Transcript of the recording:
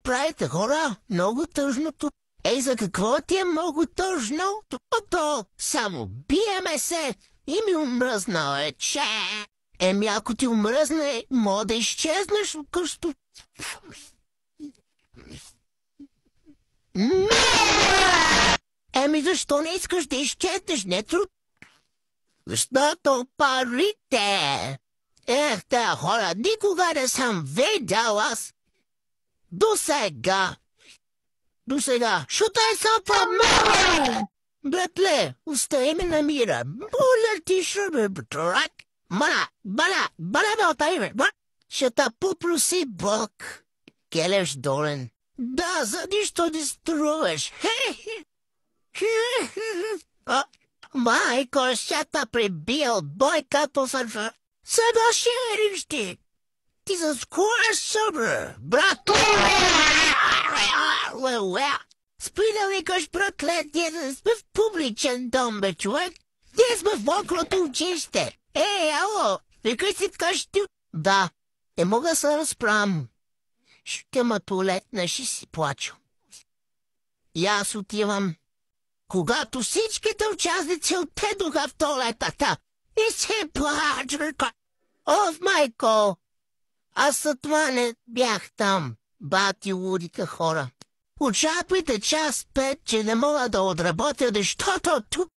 правите, хора? Много тъжно тук. Ей, за какво ти е много тъжно? То само биеме се и ми омръзна, че. Еми, ако ти омръзне, мога да изчезнеш от къщето. Еми, защо не искаш да изчезнеш, не труд? Защото парите. Ех, те хора, никога не съм видял аз. До сега. Шутай са по-мале! Братле, остави ме на мира. Моля ти, шубе, братлак. Бала ме остави ме. Ще те попроси Бог. Келеш долен. Да, за нищо не струваш. Майко, ще те прибия от бойка по фърфа. Сега ще рищи. Ти заскоя събра, братле! Спри да викаш, братле, ние сме в публичен дом, бе, човек. Ние сме в мокрото училище. Ало, викай си вкъщи. Да, не мога да се разправям. Ще ма туалетна, ще си плачу. И аз отивам. Когато всичките участници отедоха в туалетата, и се плача. О, майко! Аз за това не бях там, бати лудите хора. Очаквайте час 5, че не мога да отработя, защото тук